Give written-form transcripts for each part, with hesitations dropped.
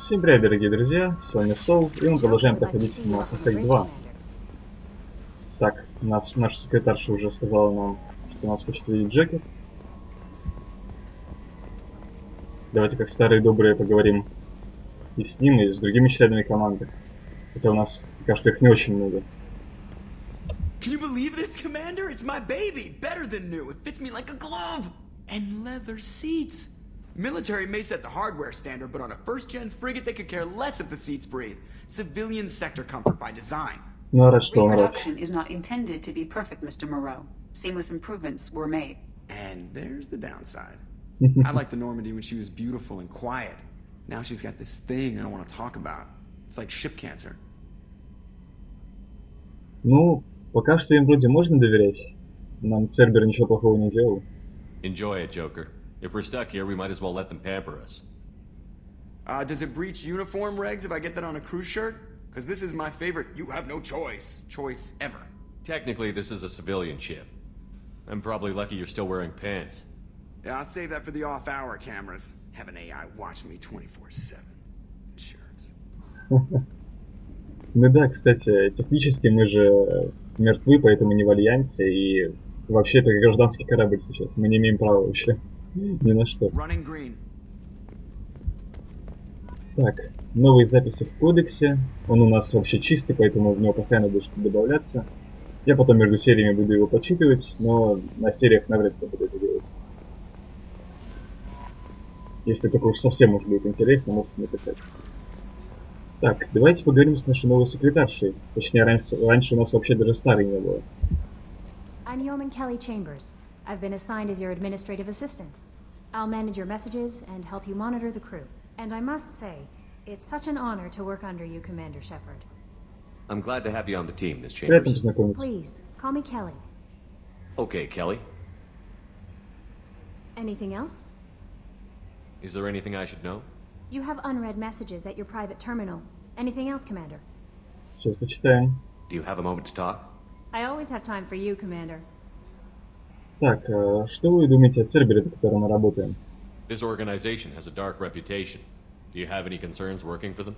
Всем привет, дорогие друзья, с вами Сол, и мы продолжаем проходить Mass Effect 2. Так, наша секретарша уже сказала нам, что нас хочет видеть Джеки. Давайте как старые добрые поговорим и с ним, и с другими членами команды. Хотя у нас пока что их не очень много. Can you believe this, Commander? It's my baby! Better than new. It fits me like a glove! And leather seats. Military may set the hardware standard, but on a first-gen frigate, they could care less if the seats breathe. Civilian sector comfort by design. Ну а рад, что он рад. Reproduction is not intended to be perfect, Mr. Moreau. Seamless improvements were made. And there's the downside. I liked the Normandy when she was beautiful and quiet. Now she's got this thing I don't want to talk about. It's like ship cancer. Ну, пока что им вроде можно доверять. Нам Цербер ничего плохого не делал. Enjoy it, Joker. If we're stuck here, we might as well let them pamper us. Does it breach uniform regs if I get that on a cruise shirt? Because this is my favorite you have no choice ever. Technically, this is a civilian ship. I'm probably lucky you're still wearing pants. Yeah, I'll save that for the off-hour cameras. Have an AI watch me 24/7. Shirts. Ну да, кстати, технически мы же мертвы, поэтому не в Альянсе, и вообще это гражданский корабль сейчас. Мы не имеем права вообще ни на что. Running green. Так, новые записи в кодексе. Он у нас вообще чистый, поэтому в него постоянно будет что-то добавляться. Я потом между сериями буду его почитывать, но на сериях навряд ли буду это делать. Если только уж совсем уж будет интересно, можете написать. Так, давайте поговорим с нашей новой секретаршей. Точнее, раньше у нас вообще даже старой не было. I'm Yeoman Kelly Chambers. I've been assigned as your administrative assistant. I'll manage your messages and help you monitor the crew. And I must say, it's such an honor to work under you, Commander Shepard. I'm glad to have you on the team, Miss Приятно Chambers. познакомиться. Please, call me Kelly. Okay, Kelly. Anything else? Is there anything I should know? You have unread messages at your private terminal. Anything else, Commander? Сейчас почитаем. Do you have a moment to talk? I always have time for you, Commander. Так, что вы думаете о Цербере, на котором мы работаем? This organization has a dark reputation. Do you have any concerns working for them?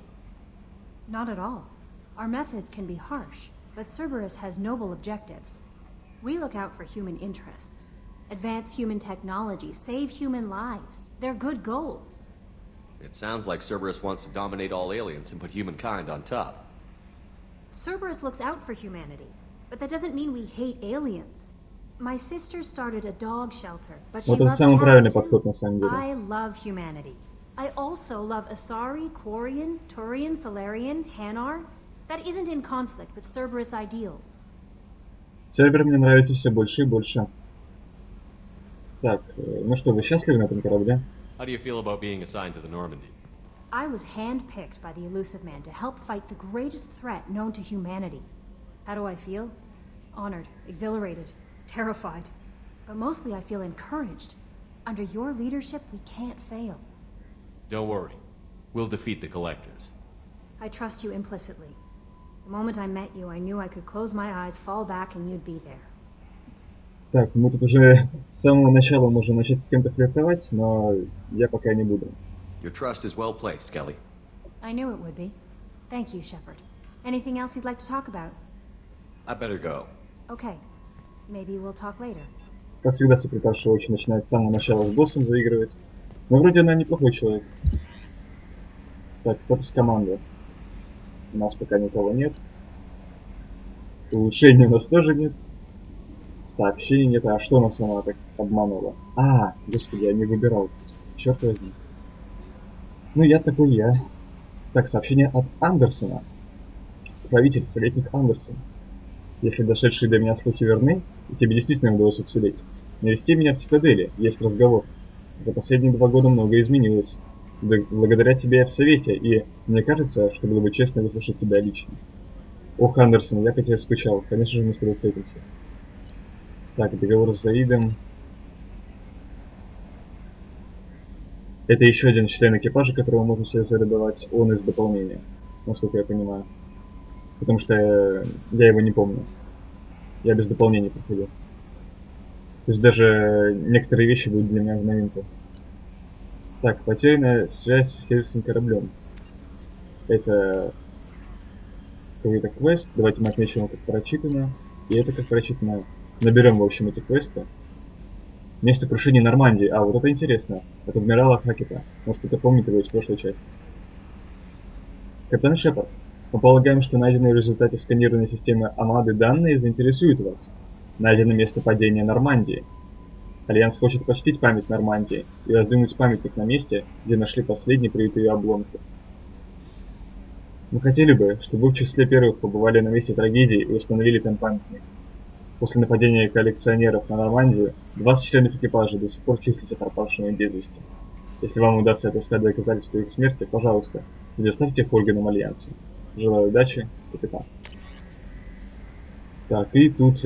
Not at all. Our methods can be harsh, but Cerberus has noble objectives. We look out for human interests. Advance human technology, save human lives. They're good goals. It sounds like Cerberus wants to dominate all aliens and put humankind on top. Cerberus looks out for humanity, but that doesn't mean we hate aliens. My sister started a dog shelter, but she Вот это loved самый правильный cats too. подход на самом деле. I love humanity. I also love Asari, Quarian, Turian, Solarian, Hanar. That isn't in conflict with Cerberus ideals. Цербер мне нравится все больше и больше. Так, ну что, вы счастливы на этом корабле? How do you feel about being assigned to the Normandy? I was handpicked by the Elusive Man to help fight the greatest threat known to humanity. How do I feel? Honored, exhilarated, terrified. But mostly I feel encouraged. Under your leadership, we can't fail. Don't worry. We'll defeat the Collectors. I trust you implicitly. The moment I met you, I knew I could close my eyes, fall back, and you'd be there. Так, мы тут уже с самого начала можем начать с кем-то флиртовать, но я пока не буду. Your trust is well placed, Kelly. I knew it would be. Thank you, Shepard. Anything else you'd like to talk about? I better go. Okay. Maybe we'll talk later. Как всегда, секретарша очень начинает с самого начала с боссом заигрывать. Но вроде она неплохой человек. Так, статус команды. У нас пока никого нет. Улучшений у нас тоже нет. Сообщений нет. А что нас она так обманула? А, господи, я не выбирал. Черт возьми. Ну, я такой я. Так, сообщение от Андерсона. Правитель, советник Андерсон. Если дошедшие до меня слухи верны, и тебе действительно удалось уцелеть, навести меня в цитадели, есть разговор. За последние 2 года многое изменилось. Благодаря тебе я в совете, и мне кажется, что было бы честно выслушать тебя лично. Ох, Андерсон, я по тебе скучал. Конечно же, мы с тобой встретимся. Так, договор с Заидом. Это еще один член экипажа, которого можно себе зарядовать. Он из дополнения, насколько я понимаю. Потому что я его не помню. Я без дополнений проходил. То есть даже некоторые вещи будут для меня в новинку. Так, потерянная связь с исследовательским кораблем. Это какой-то квест. Давайте мы отмечим его как прочитано. И это как прочитано. Наберем, в общем, эти квесты. Место крушения Нормандии. А, вот это интересно. От адмирала Хакета. Может, кто-то помнит его из прошлой части. Капитан Шепард, мы полагаем, что найденные в результате сканирования системы Омега данные заинтересуют вас. Найдено место падения Нормандии. Альянс хочет почтить память Нормандии и раздвинуть памятник на месте, где нашли последние привитые обломки. Мы хотели бы, чтобы вы в числе первых побывали на месте трагедии и установили там памятник. После нападения коллекционеров на Нормандию 20 членов экипажа до сих пор числятся пропавшими без вести. Если вам удастся отыскать доказательства их смерти, пожалуйста, предоставьте их органам Альянса. Желаю удачи, капитан. Так, и тут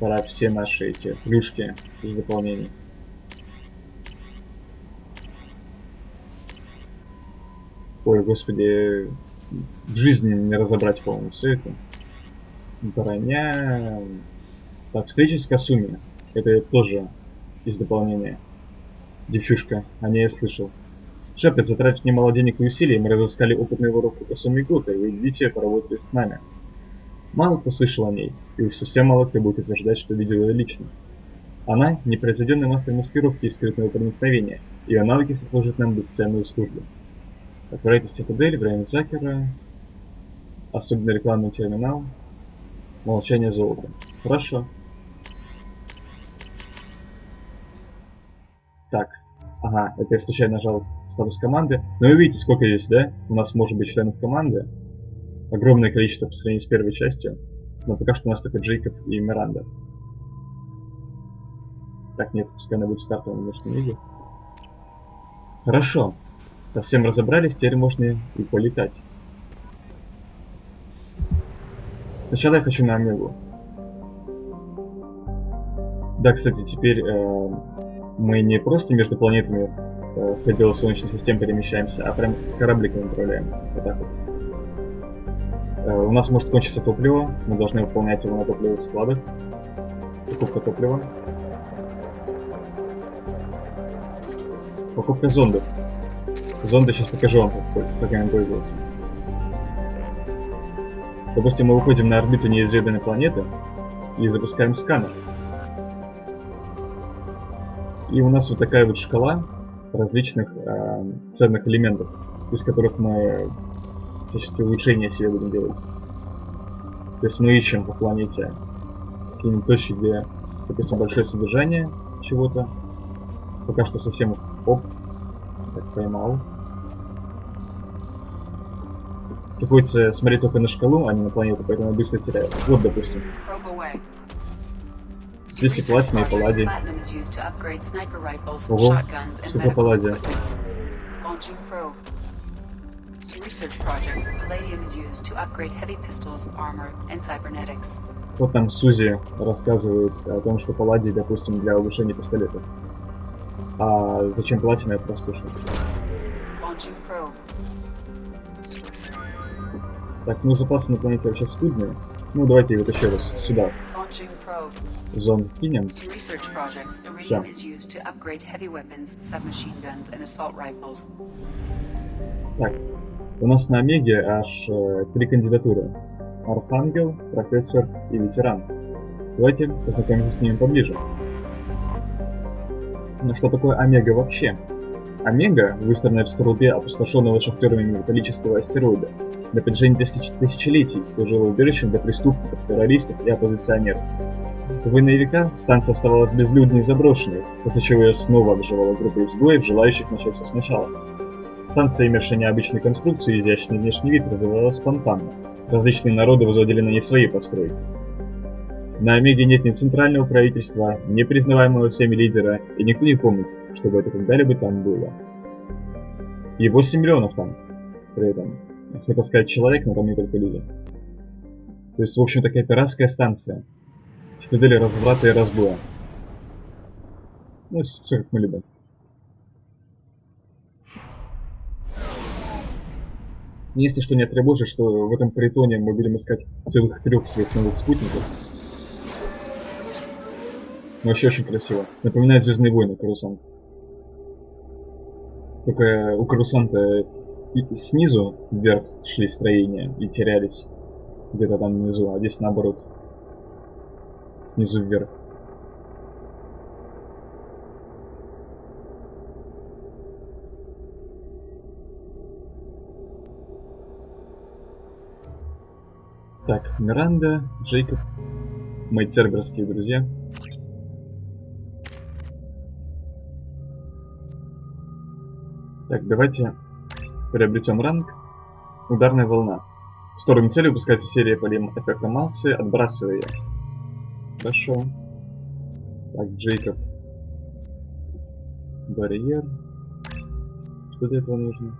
пора все наши эти плюшки из дополнений. Ой, господи, в жизни не разобрать, по-моему, все это. Броня. Так, встреча с Касуми. Это тоже из дополнения. Девчушка, о ней я слышал. Шепард, затратив немало денег и усилий, мы разыскали опытную воровку Касуми Гота, и вы видите, поработали с нами. Мало кто слышал о ней, и уж совсем мало кто будет утверждать, что видел ее лично. Она – непревзойденный мастер маскировки и скрытного проникновения, ее навыки сослужат нам бесценную службу. Отправляйтесь в Цитадель, время Закера, особенно рекламный терминал, молчание золота. Хорошо. Так, ага, это я случайно нажал статус команды. Но вы видите, сколько здесь, да? У нас может быть членов команды. Огромное количество по сравнению с первой частью. Но пока что у нас только Джейкоб и Миранда. Так, нет, пускай она будет стартовым в внешнем виде. Хорошо. Совсем разобрались, теперь можно и полетать. Сначала я хочу на Омегу. Да, кстати, теперь мы не просто между планетами в пределы Солнечной системы перемещаемся, а прям корабликом управляем. Вот так вот. У нас может кончиться топливо, мы должны выполнять его на топливных складах. Покупка топлива. Покупка зондов. Зонды сейчас покажу вам, как им пользоваться. Допустим, мы выходим на орбиту неизведанной планеты и запускаем сканер. И у нас вот такая вот шкала различных ценных элементов, из которых мы всяческие улучшения себе будем делать. То есть мы ищем по планете какие-нибудь точки, где, допустим, большое содержание чего-то. Пока что совсем оп, так поймал. Приходится смотреть только на шкалу, а не на планету, поэтому я быстро теряю. Вот, допустим. Здесь и платина, и палладий. Ого, сколько палладия. Вот там Сузи рассказывает о том, что палладий, допустим, для улучшения пистолетов. А зачем платина, я просто слушаю. Так, ну запасы на планете вообще скудные. Ну давайте вот еще раз сюда. Зонд кинем. Все. Так, у нас на Омеге аж 3 кандидатуры. Архангел, профессор и ветеран. Давайте познакомимся с ними поближе. Но что такое Омега вообще? Омега, выстроенная в скорлупе опустошенного шахтерами металлического астероида, на протяжении тысячелетий служила убежищем для преступников, террористов и оппозиционеров. В военные века станция оставалась безлюдной и заброшенной, после чего ее снова обживала группа изгоев, желающих начать все сначала. Станция, имевшая необычную конструкцию и изящный внешний вид, развивалась спонтанно. Различные народы возводили на ней свои постройки. На Омеге нет ни центрального правительства, ни признаваемого всеми лидера, и никто не помнит, чтобы это когда-либо там было. И 8 миллионов там, при этом. Хотел сказать человек, но там не только люди. То есть, в общем, такая пиратская станция. Цитадель разврата и разбоя. Ну, все как мы любим. Если что не отребожит, что в этом притоне мы будем искать целых 3 своих новых спутников. Но вообще очень красиво. Напоминает Звездные войны, Корусант. Только у Корусанта снизу вверх шли строения и терялись где-то там внизу, а здесь наоборот. Снизу вверх. Так, Миранда, Джейкоб, мои церберские друзья. Так, давайте приобретем ранг. Ударная волна. В сторону цели выпускается серия полей эффекта массы, отбрасывая ее. Хорошо. Так, Джейкоб. Барьер. Что для этого нужно?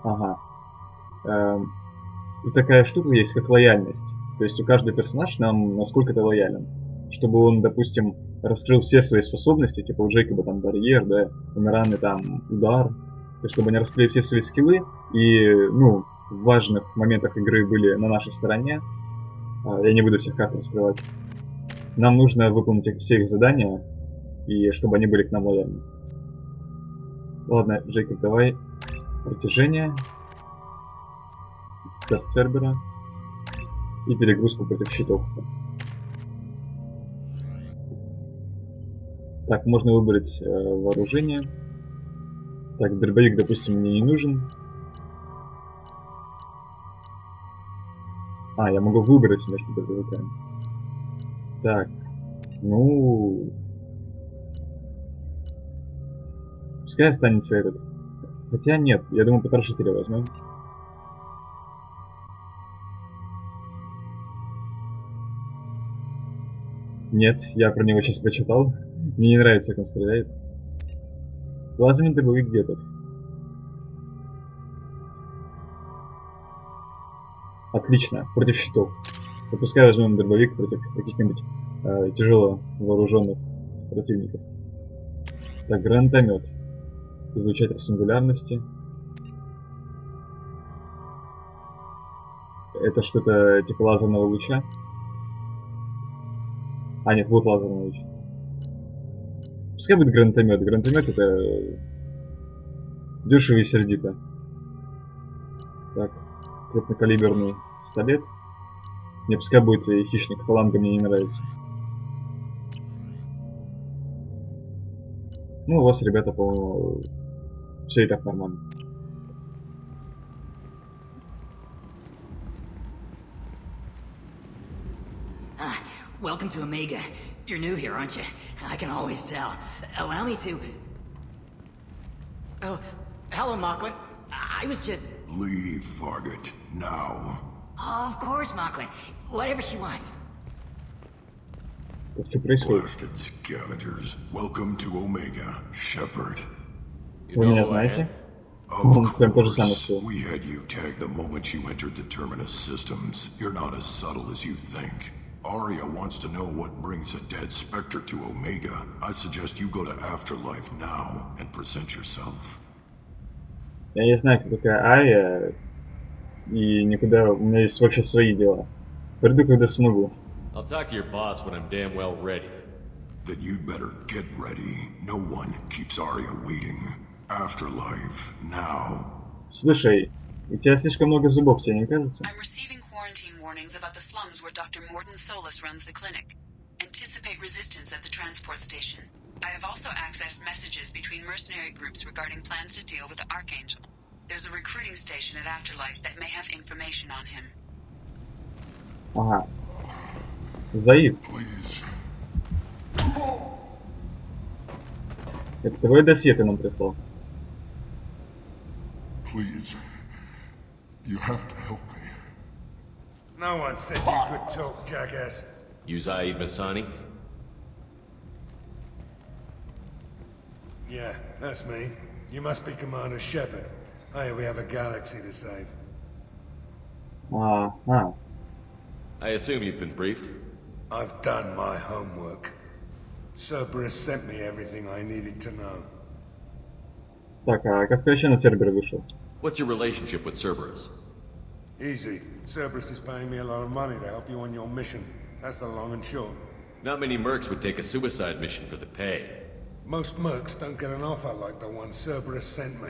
Ага. Тут такая штука есть, как лояльность. То есть у каждого персонажа нам насколько-то лоялен. Чтобы он, допустим, раскрыл все свои способности, типа у Джейкоба там барьер, да, у Миранды там удар. То есть чтобы они раскрыли все свои скиллы и, ну, в важных моментах игры были на нашей стороне. Я не буду всех карт раскрывать. Нам нужно выполнить все их задания, и чтобы они были к нам лояльны. Ладно, Джейкоб, давай протяжение. Офицер Цербера. И перегрузку против щитов. Так, можно выбрать вооружение. Так, дробовик, допустим, мне не нужен. А, я могу выбрать между дробовиками. Так, ну... Пускай останется этот. Хотя нет, я думаю, потрошителя возьмем. Нет, я про него сейчас прочитал. Мне не нравится, как он стреляет. Лазерный дробовик где-то. Отлично, против щитов. Пускай возьмем дробовик против каких-нибудь тяжело вооруженных противников. Так, гранатомет. Излучатель сингулярности. Это что-то типа лазерного луча. А, нет, вот лазерный луч. Пускай будет гранатомет. Гранатомет это дешево и сердито. Так, крупнокалиберный пистолет. Не, пускай будет и хищник. Фаланга мне не нравится. Ну, у вас, ребята, по-моему, все и так нормально. Welcome to Omega. You're new here, aren't you? I can always tell. Allow me to... Oh, hello, Mocklin. I was just... Leave, Fargate. Now. Oh, of course, Mocklin. Whatever she wants. Что происходит? Blasted scavengers. Welcome to Omega, Shepard. Вы меня знаете? Of Он прям то же самое course. сказал. We had you tagged the moment you entered the Terminus systems. You're not as subtle as you think. Arya wants to know what brings a dead Spectre to Omega. I suggest you go to Afterlife now and present yourself. Я не знаю, кто такая Ария, и никуда... У меня есть вообще свои дела. Приду, когда смогу. I'll talk to your boss when I'm damn well ready. Then you'd better get ready. No one keeps Arya waiting. Afterlife now. Слушай, у тебя слишком много зубов, тебе не кажется? I'm receiving quarantine warnings about the slums where Dr. Morden Solus runs the clinic. Anticipate resistance at the transport station. I have also accessed messages between mercenary groups regarding plans to deal with the Archangel. There's a recruiting station at Afterlife that may have information on him. Ага. Заид. Please. Это твое досье ты нам прислал. Please. You have to help me. No one said you could talk, jackass. You Zaid Masani? Yeah, that's me. You must be Commander Shepard. Hey, we have a galaxy to save. I assume you've been briefed? I've done my homework. Cerberus sent me everything I needed to know. Так, а как ты вообще на Цербер вышел? What's your relationship with Cerberus? Easy. Cerberus is paying me a lot of money to help you on your mission. That's the long and short. Not many mercs would take a suicide mission for the pay. Most mercs don't get an offer like the one Cerberus sent me.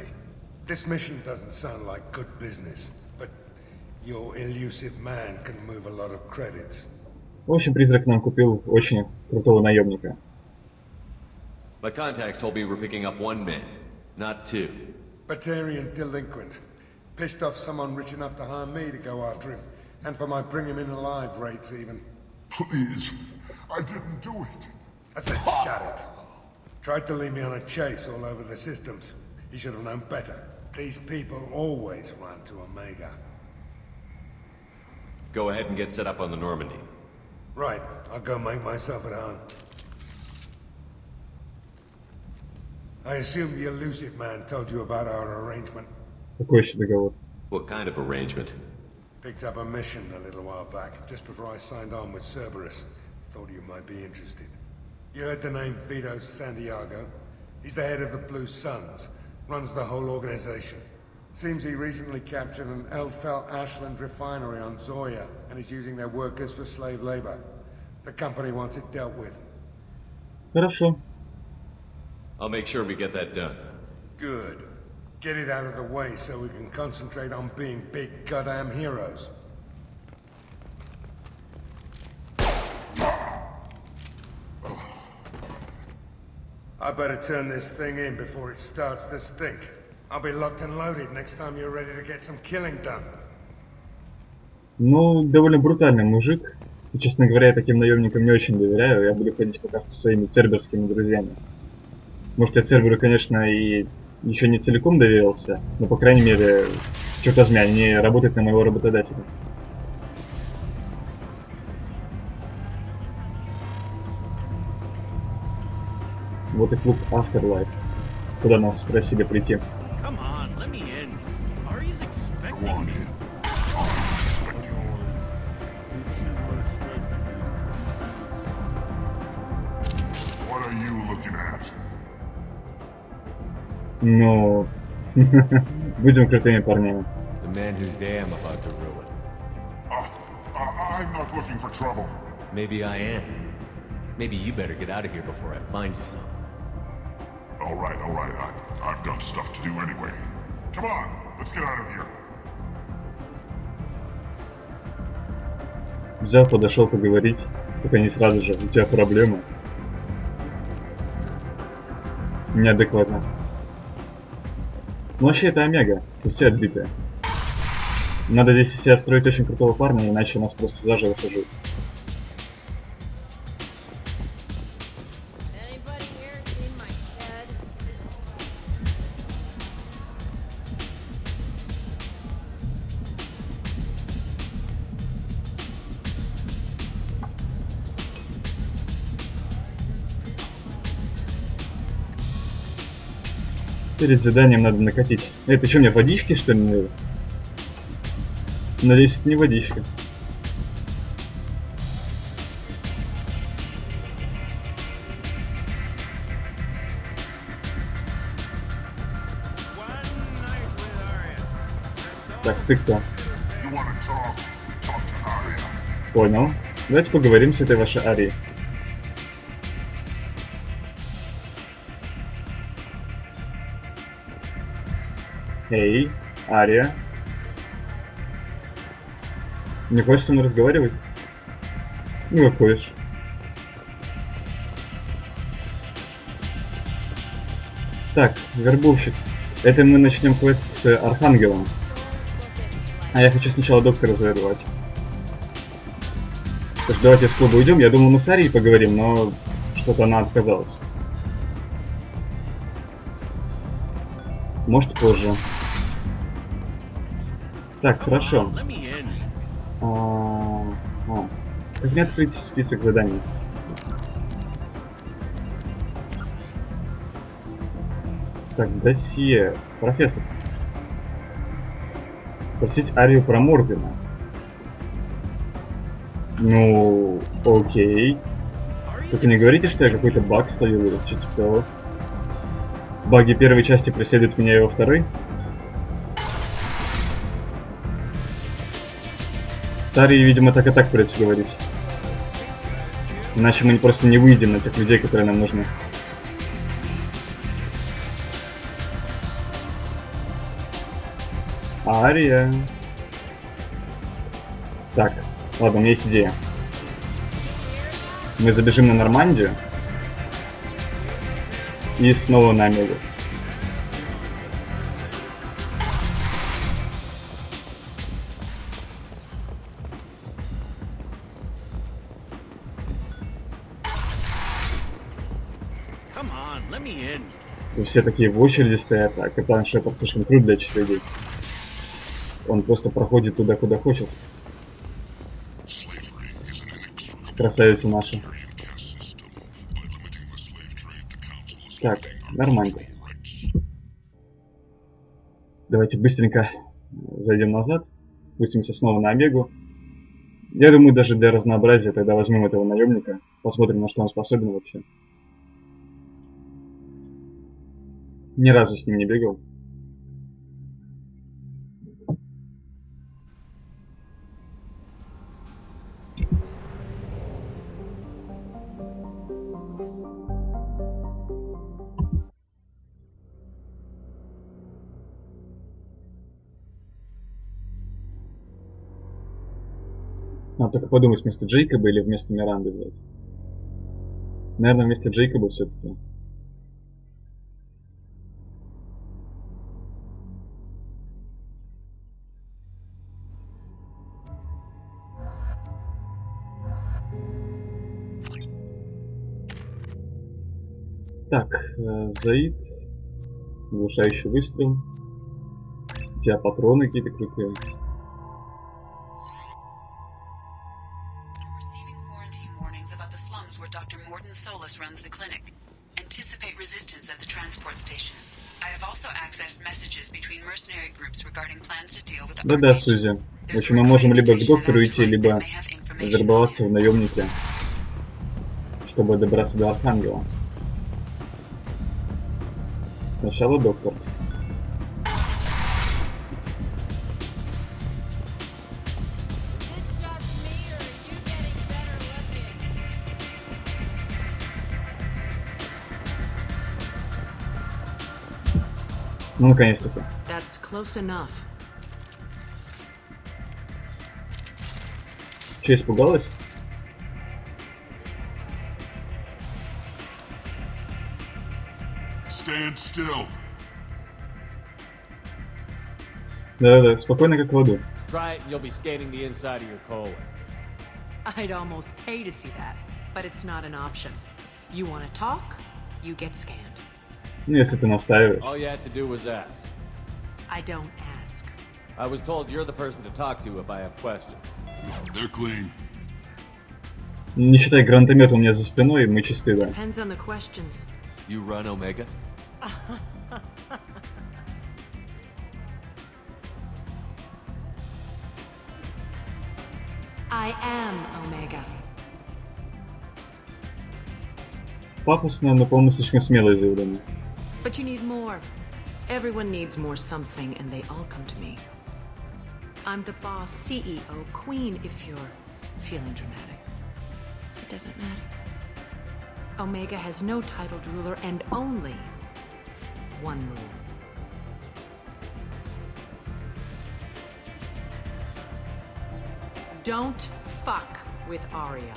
This mission doesn't sound like good business, but your elusive man can move a lot of credits. В общем, призрак нам купил очень крутого наемника. My contacts told me we're picking up 1 man, not 2. Batarian delinquent. Pissed off someone rich enough to hire me to go after him, and for my bring him in alive rates even. Please, I didn't do it. I said shut it. Tried to lead me on a chase all over the systems. He should have known better. These people always run to Omega. Go ahead and get set up on the Normandy. Right, I'll go make myself at home. I assume the elusive man told you about our arrangement. Какой еще договор? What kind of arrangement? Picked up a mission a little while back, just before I signed on with Cerberus. Thought you might be interested. You heard the name Vito Santiago? He's the head of the Blue Suns, runs the whole organization. Seems he recently captured an Eldfell Ashland refinery on Zoya, and is using their workers for slave labor. The company wants it dealt with. Хорошо. I'll make sure we get that done. Good. Get it out of the way so we can concentrate on being big goddamn heroes. I better turn this thing in before it starts to stink. I'll be locked and loaded next time you're ready to get some killing done. Ну, довольно брутальный мужик. И, честно говоря, я таким наемникам не очень доверяю. Я буду ходить пока со своими церберскими друзьями. Может, я Церберу, конечно, и еще не целиком доверился, но, по крайней мере, черт возьми, они работают на моего работодателя. Вот и клуб Afterlife, куда нас просили прийти. Come on, let me in. Ari's expecting Go on me. in. I'm expecting you. What are you looking at? Ну, будем крутыми парнями. The man whose day I'm about to ruin. I'm not looking for trouble. Maybe I am. Maybe you better get out of here before I find you some. All right. I've got stuff to do anyway. Come on, let's get out of here. Взял, подошел поговорить, только не сразу же. У тебя проблемы. Неадекватно. Ну вообще это Омега, пусть все отбитые. Надо здесь из себя строить очень крутого парня, иначе нас просто заживо сожрут. Anybody here seen my head? Перед заданием надо накатить. Это что, мне водички, что ли, надо? Надеюсь, это не водичка. Так, ты кто? You want to talk? Talk to Aria. Понял. Давайте поговорим с этой вашей Арией. Эй, Ария. Не хочешь со мной разговаривать? Ну, как хочешь. Так, вербовщик. Это мы начнем квест с Архангелом. А я хочу сначала доктора завербовать. Так что давайте с клуба уйдем. Я думал, мы с Арией поговорим, но что-то она отказалась. Может, позже. Так, хорошо. Как мне открыть список заданий? Так, досье. Профессор. Спросить Арию про Мордена. Ну, окей. Только не говорите, что я какой-то баг ставил или что-то типа того. Баги первой части преследуют меня и во второй. С Арией, видимо, так и так придется говорить. Иначе мы просто не выйдем на тех людей, которые нам нужны. Ария. Так, ладно, у меня есть идея. Мы забежим на Нормандию и снова на Омегу. Come on, let me in. И все такие в очереди стоят, а капитан Шепард слишком крут для очередей. Он просто проходит туда, куда хочет. Красавица наша. Так, нормально. Давайте быстренько зайдем назад. Спустимся снова на Омегу. Я думаю, даже для разнообразия тогда возьмем этого наемника. Посмотрим, на что он способен вообще. Ни разу с ним не бегал. Надо только подумать, вместо Джейкоба или вместо Миранды взять. Наверное, вместо Джейкоба все-таки. Так, Заид. Глушающий выстрел. У тебя патроны какие-то крутые. Receiving quarantine warnings about the slums where Dr. Morden Solis runs the clinic. Anticipate resistance at the transport station. I have also accessed messages between mercenary groups regarding plans to deal with the Да-да, Сузи. В общем, мы можем либо к доктору идти, либо вербоваться в наемники, чтобы добраться до Архангела. Сначала доктор. Ну, наконец-таки. That's close enough. Че, испугалась? Stand still. Да-да-да, спокойно как в аду. Try it and you'll be scanning the inside of your colon. I'd almost pay to see that, but it's not an option. You want to talk, you get scanned. Ну, если ты настаиваешь. All you had to do was ask. I don't ask. I was told you're the person to talk to if I have questions. They're clean. Не считай, гранатомет у меня за спиной, и мы чисты, да. Depends on the questions. You run Omega? I am Omega. Пафосно, но, по-моему, слишком смелое заявление. But you need more. Everyone needs more something, and they all come to me. I'm the boss, CEO, queen, if you're feeling dramatic. It doesn't matter. Omega has no titled ruler and only one rule. Don't fuck with Arya.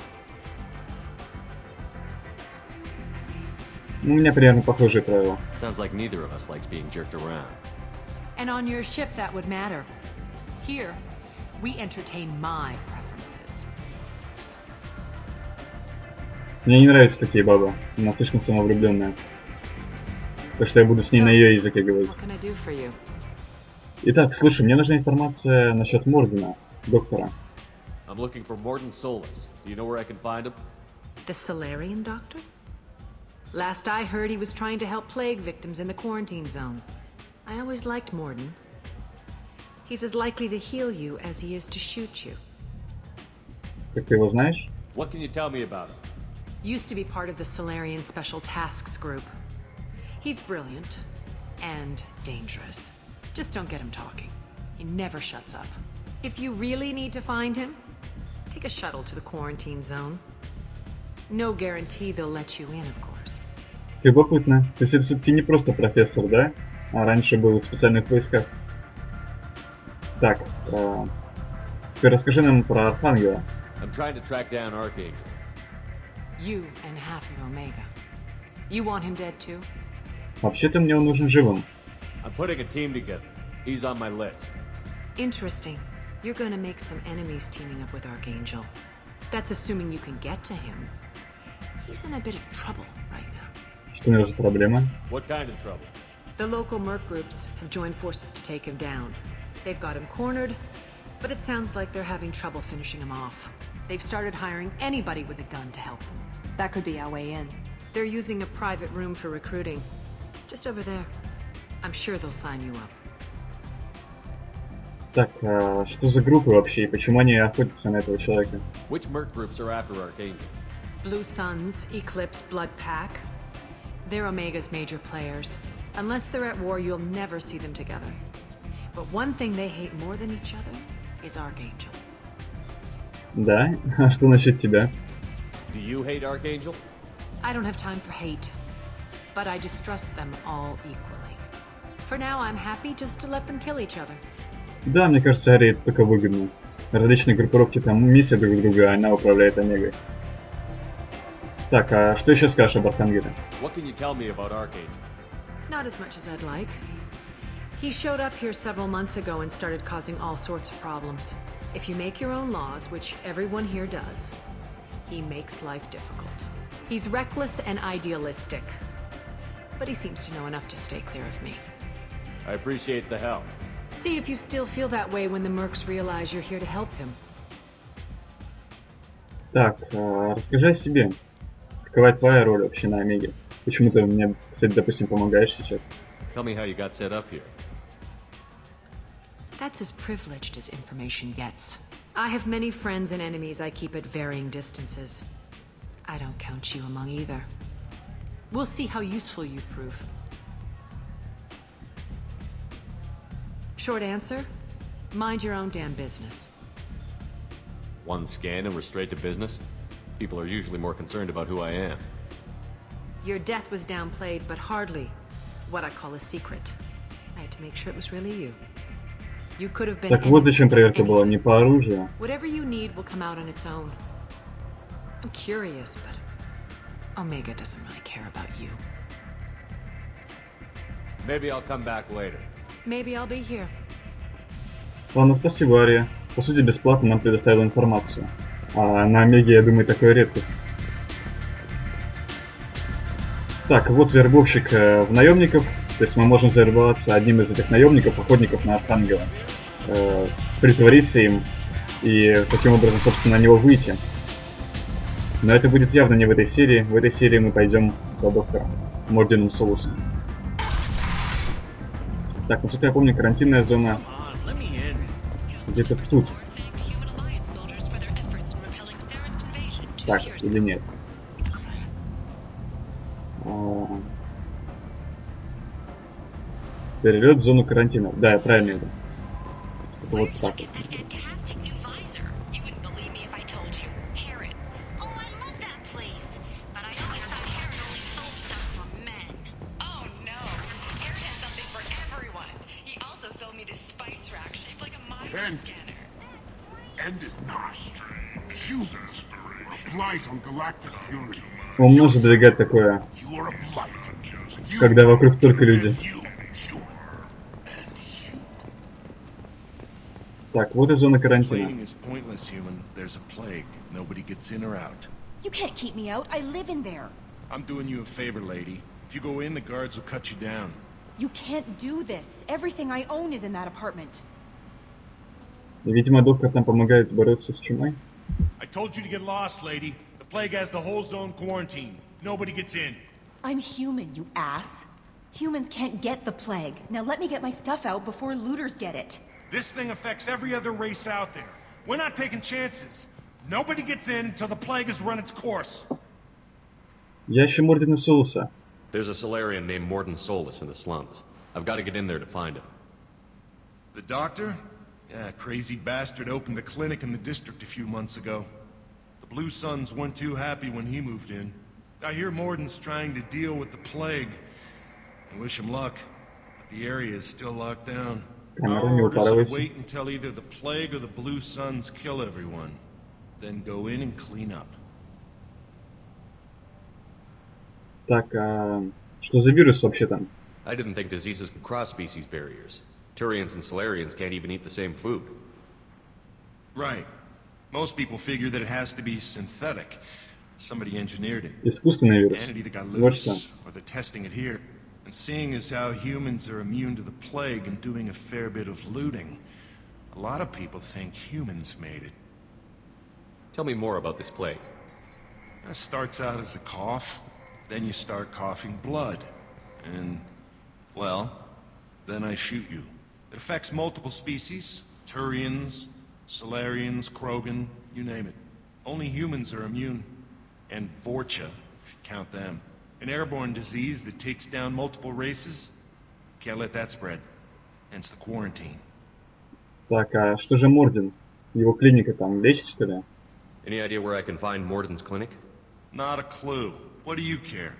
Ну, у меня примерно похожие правила. Sounds like neither of us likes being jerked around. And on your ship, that would matter. Here, we entertain my preferences. Мне не нравятся такие бабы. Она слишком самовлюбленная. Так что я буду с ней на ее языке говорить. What can I do for you? Итак, слушай, мне нужна информация насчет Мордена, доктора. I'm looking for Morden Solis. Do you know where I can find him? The Solarian doctor? Last I heard, he was trying to help plague victims in the quarantine zone. I always liked Morden. He's as likely to heal you as he is to shoot you. Как ты его знаешь? What can you tell me about him? Used to be part of the Solarian Special Tasks Group. He's brilliant and dangerous. Just don't get him talking. He never shuts up. If you really need to find him, take a shuttle to the quarantine zone. No guarantee they'll let you in, of course. Любопытно. То есть это все-таки не просто профессор, да? А раньше был в специальных войсках. Так, теперь расскажи нам про Архангела. I'm trying to track down Archangel. You and half of Omega. You want him dead too? Вообще-то мне он нужен живым. I'm putting a team together. He's on my list. Interesting. You're gonna make some enemies teaming up with Archangel. That's assuming you can get to him. He's in a bit of trouble right now. Что у него за проблема? What kind of trouble? The local merc groups have joined forces to take him down. They've got him cornered, but it sounds like they're having trouble finishing him off. They've started hiring anybody with a gun to help them. That could be our way in. They're using a private room for recruiting. Just over there. I'm sure they'll sign you up. Так, что за группы вообще и почему они охотятся на этого человека? Which merc groups are after Archangel? Blue Suns, Eclipse, Blood Pack. They're Omega's major players. Unless they're at war, you'll never see them together. But one thing they hate more than each other is Archangel. Да? А что насчет тебя? Do you hate Archangel? I don't have time for hate, but I distrust them all equally. For now, I'm happy just to let them kill each other. Да, мне кажется, Арии это только выгодно. Различные группировки там месят друг друга, а она управляет Омегой. Так, а что еще скажешь об Архангеле? What can you tell me about Archangel? Not as much as I'd like. He showed up here several months ago and started causing all sorts of problems. If you make your own laws, which everyone here does, he makes life difficult. He's reckless and idealistic, but he seems to know enough to stay clear of me. I appreciate the help. See if you still feel that way when the mercs realize you're here to help him. Так, расскажи о себе. Какова твоя роль вообще на Омеге? Почему ты мне, кстати, допустим, помогаешь сейчас? Tell me how you got set up here. That's as privileged as information gets. I have many friends and enemies I keep at varying distances. I don't count you among either. We'll see how useful you prove. Short answer, mind your own damn business. One scan and we're straight to business? People are usually more concerned about who I am. Your death was downplayed, but hardly what I call a secret. I had to make sure it was really you. You could have been Так вот зачем проверка была, не по оружию. Whatever you need will come out on its own. I'm curious, but Omega doesn't really care about you. Maybe I'll come back later. Maybe I'll be here. Ладно, спасибо, Ария. По сути, бесплатно нам предоставила информацию. А на Омеге, я думаю, такая редкость. Так, вот вербовщик в наемников. То есть мы можем завербоваться одним из этих наемников, охотников на Архангела. Притвориться им и таким образом, собственно, на него выйти. Но это будет явно не в этой серии. В этой серии мы пойдем за доктором Морденом Солусом. Так, насколько я помню, карантинная зона где-то тут. Так, или нет? Перелет в зону карантина. Да, я правильно иду. Вот так вот. End is not. Humans are a blight on galactic purity. Умно задвигать такое, когда вокруг только люди. Так, вот и зона карантина. You can't keep me out. I live in there. I'm doing you a favor, lady. If you go in, the guards will cut you down. You can't do this. Everything I own is in that apartment. Видимо, доктор там помогает бороться с чумой. I told you to get lost, lady. The plague has the whole zone quarantined. Nobody gets in. I'm human, you ass. Humans can't get the plague. Now let me get my stuff out before looters get it. This thing affects every other race out there. We're not taking chances. Nobody gets in until the plague has run its course. Я ищу Мордена Солуса. There's a Solarian named Morden Solus in the slums. I've got to get in there to find him. The doctor? Yeah, crazy bastard opened a clinic in the district a few months ago. The Blue Suns weren't too happy when he moved in. I hear Morden's trying to deal with the plague. I wish him luck, but the area is still locked down. Камера, Our не orders are to упарывайся. wait until either the plague or the blue suns kill everyone. Then go in and clean up. Так, а что за вирус вообще там? I didn't think diseases could cross species barriers. Turians and Solarians can't even eat the same food. Right. Most people figure that it has to be synthetic. Somebody engineered it. Искусственный вирус. And it either got Вот что. loose, or they're testing it here. And seeing as how humans are immune to the plague and doing a fair bit of looting, a lot of people think humans made it. Tell me more about this plague. That starts out as a cough, then you start coughing blood. And, well, then I shoot you. It affects multiple species, Turians, Solarians, Krogan, you name it. Only humans are immune. And Vorcha, if you count them. An airborne disease that takes down multiple races. Can't let that spread. Hence the quarantine. Так, а что же Морден? Его клиника там лечит, что ли? Any idea where I can find Morden's clinic? Not a clue. What do you care?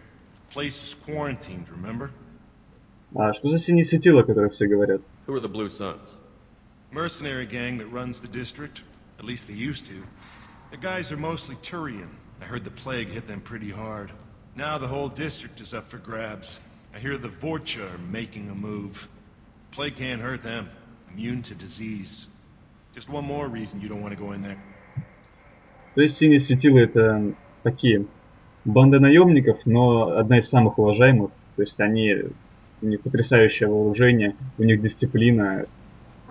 Place is quarantined, remember? А что за синее светило, о котором все говорят? Who are the Blue Suns? Mercenary gang that runs the district. At least they used to. The guys are mostly Turian. I heard the plague hit them pretty hard. Now the whole district is up for grabs. I hear the Vorcha are making a move. Plague can't hurt them. Immune to disease. Just one more reason you don't want to go in there. То есть синие светила это такие банда наемников, но одна из самых уважаемых. То есть они, у них потрясающее вооружение, у них дисциплина.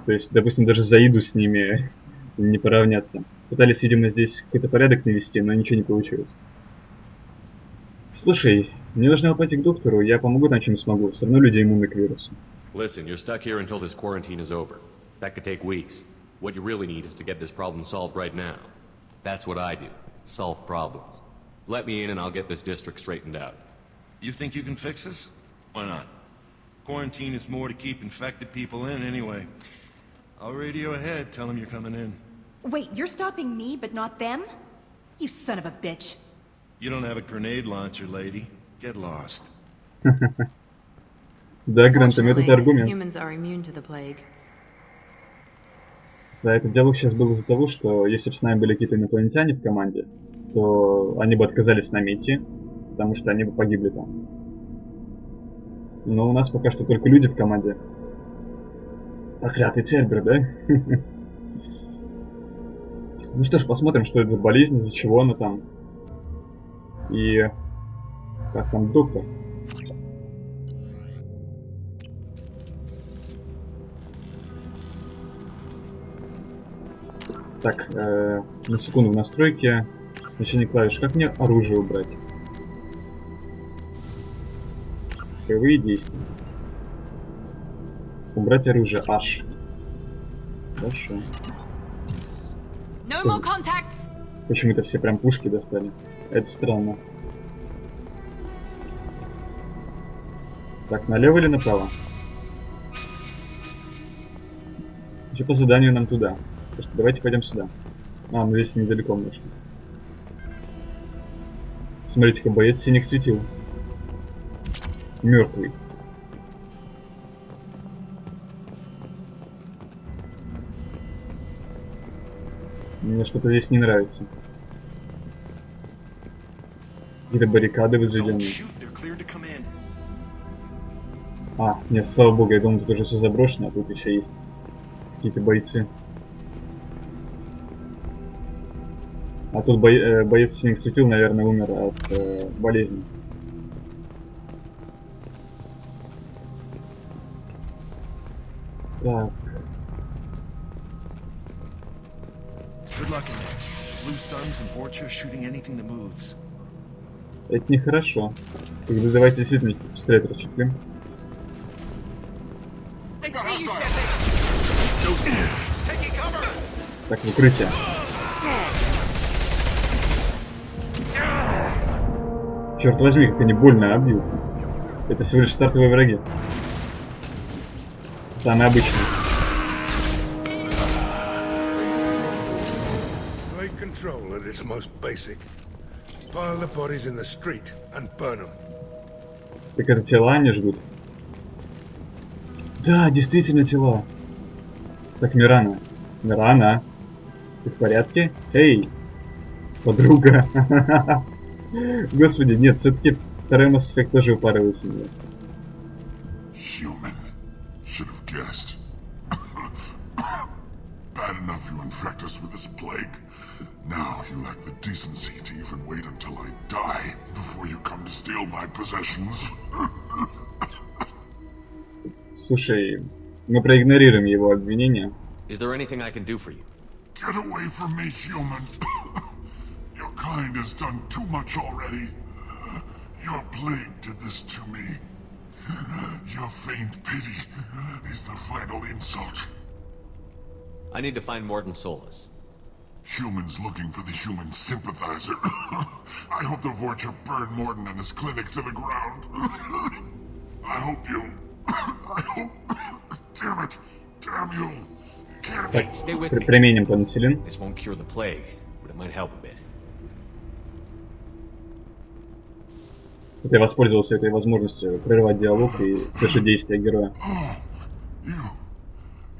То есть, допустим, даже за Иду с ними не поравняться. Пытались, видимо, здесь какой-то порядок навести, но ничего не получилось. Слушай, мне нужно пойти к доктору, я помогу там, чем смогу. Все равно люди иммунны к вирусу. Listen, you're stuck here until this quarantine is over. That could take weeks. What you really need is to get this problem solved right now. That's what I do. Solve problems. Let me in and I'll get this district straightened out. You think you can fix this? Why not? Quarantine is more to keep infected people in anyway. I'll radio ahead, tell them you're coming in. Wait, you're stopping me, but not them? You son of a bitch. You don't have a grenade launcher, lady. Get lost. Да, гранатомет это аргумент. Humans are immune to the plague. Да, этот диалог сейчас был из-за того, что если бы с нами были какие-то инопланетяне в команде, то они бы отказались с нами идти, потому что они бы погибли там. Но у нас пока что только люди в команде. Проклятый Цербер, да? Ну что ж, посмотрим, что это за болезнь, из-за чего она там. И как там доктор. Так, на секунду в настройке. Значение клавиш. Как мне оружие убрать? Боевые действия. Убрать оружие. Аж. Хорошо. No more contacts. Почему-то все прям пушки достали. Это странно. Так, налево или направо? Еще по заданию нам туда. Так что давайте пойдем сюда. А, ну здесь недалеко можно. Смотрите-ка, боец синих светил. Мертвый. Мне что-то здесь не нравится. Какие-то баррикады возведенные. А, нет, слава богу, я думал, тут уже все заброшено, а тут еще есть какие-то бойцы. А тут боец синих светил, наверное, умер от болезни. Так. Это нехорошо. Тогда давайте действительно пистолет расщеплим. Так, в укрытие. Черт возьми, как они больно обьют. Это всего лишь стартовые враги. Самые обычные. Blade control at its most basic. Pile the bodies in the street and burn them. Так это тела они жгут? Да, действительно тела. Так, Мирана. Мирана, ты в порядке? Эй, подруга. Господи, нет, все-таки второй Mass Effect тоже упарывается меня. Human. Should have guessed. Bad enough you infect us with this plague. Now you lack the decency to even wait until I die before you come to steal my possessions. Слушай, мы проигнорируем его обвинения. Is there anything I can do for you? Get away from me, human. Your kind has done too much already. Your plague did this to me. Your faint pity is the final insult. I need to find Morden Solus. Humans looking for the human sympathizer. I hope the Vorcha burn Morden and his clinic to the ground. I hope you... I hope... Damn it. Damn you. Так, Stay with me. применим пенициллин. This won't cure the plague, but it might help a bit. Я воспользовался этой возможностью прервать диалог и совершить действия героя.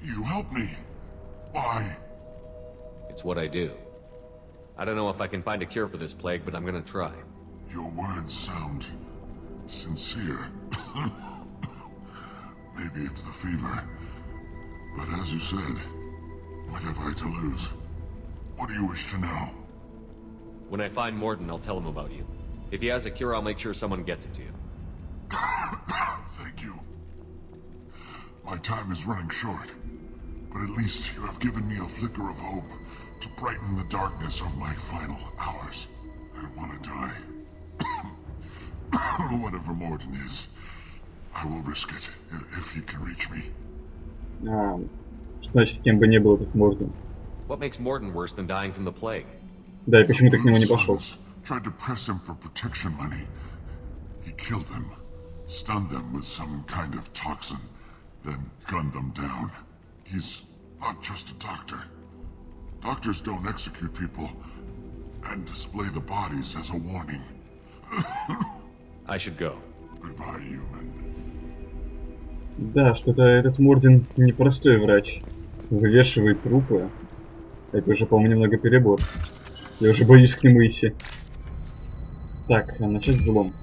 You help me. Why? It's what I do. I don't know if I can find a cure for this plague, but I'm gonna try. Your words sound sincere. Maybe it's the fever. But as you said, what have I to lose? What do you wish to know? When I find Morden, I'll tell him about you. If he has a cure, I'll make sure someone gets it to you. Thank you. My time is running short, but at least you have given me a flicker of hope to brighten the darkness of my final hours. I don't want to die. Whatever Morden is, I will risk it if he can reach me. Что значит, кем бы ни был этот Морден? What makes Morden worse than dying from the plague? Да, и почему ты к нему не пошел? Tried to press him for protection money. He killed them, stunned them with some kind of toxin, then gunned them down. He's not just a doctor. Doctors don't execute people and display the bodies as a warning. I should go. Goodbye, human. Да, что-то этот Морден непростой врач. Вывешивает трупы. Это уже, по-моему, немного перебор. Я уже боюсь к нему идти. Так, начать взлом.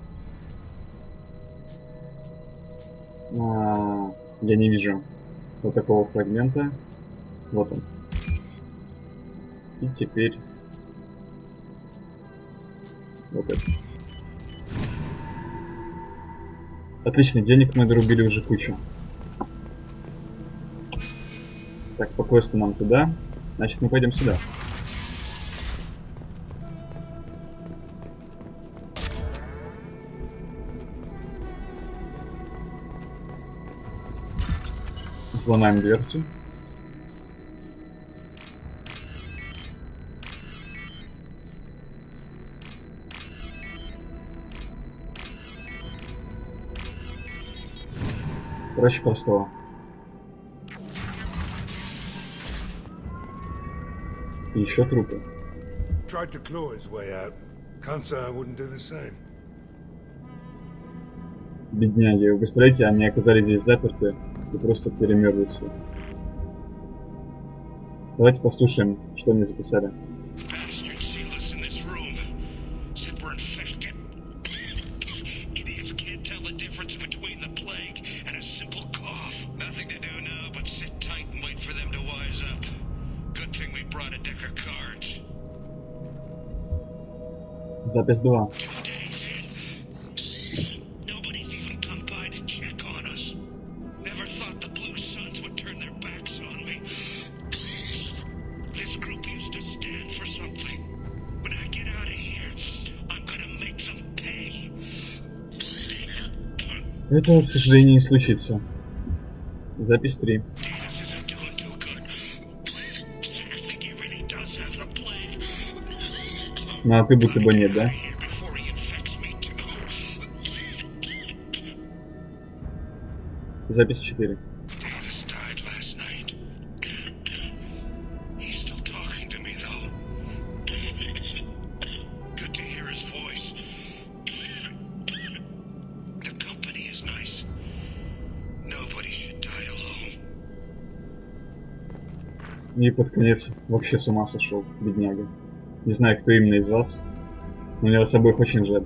Я не вижу вот такого фрагмента. Вот он. И теперь... Вот это. Отлично, денег мы дорубили уже кучу. Так, по квесту нам туда. Значит, мы пойдем сюда. Сломаем дверцу. Проще простого. И еще трупы. Tried to claw his way out. Can't say I wouldn't do the same. Бедняги, вы представляете, они оказались здесь заперты и просто перемерли все. Давайте послушаем, что они записали. Запись 2. Этого, к сожалению, не случится. Запись 3. Ну, а ты будто бы нет, да? Запись 4. И под конец вообще с ума сошел, бедняга. Не знаю, кто именно из вас, но мне вас обоих очень жаль.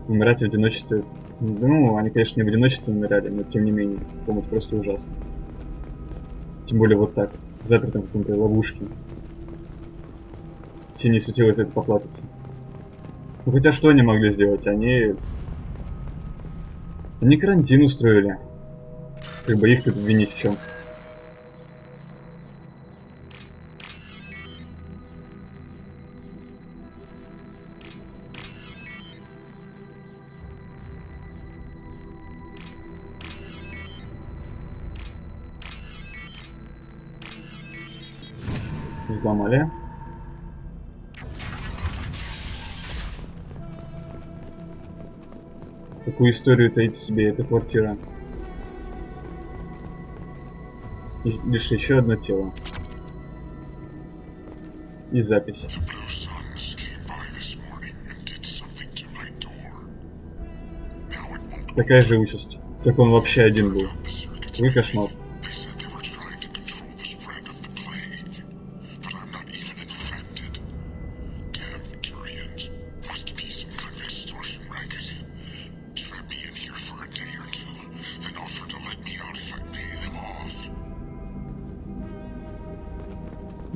Умирать в одиночестве... Ну, они, конечно, не в одиночестве умирали, но тем не менее, по-моему, это просто ужасно. Тем более вот так, запертым в какой-то ловушке. Все не светилось это поплатиться. Ну хотя что они могли сделать? Они карантин устроили. Как бы их тут винить в чем? Взломали. Какую историю таит в себе эта квартира? И лишь еще одно тело. И запись. Такая же участь. Только он вообще один был. Вы кошмар.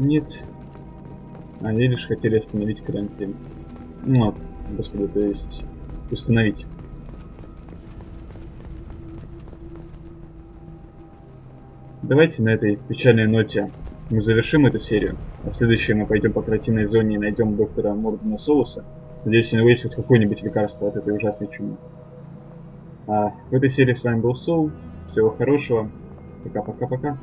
Нет. Они лишь хотели остановить карантин. Ну, господи, то есть установить. Давайте на этой печальной ноте мы завершим эту серию. А в следующей мы пойдем по карантинной зоне и найдем доктора Моргана Солуса. Надеюсь, у него есть хоть какое-нибудь лекарство от этой ужасной чумы. А в этой серии с вами был Соул. Всего хорошего. Пока-пока-пока.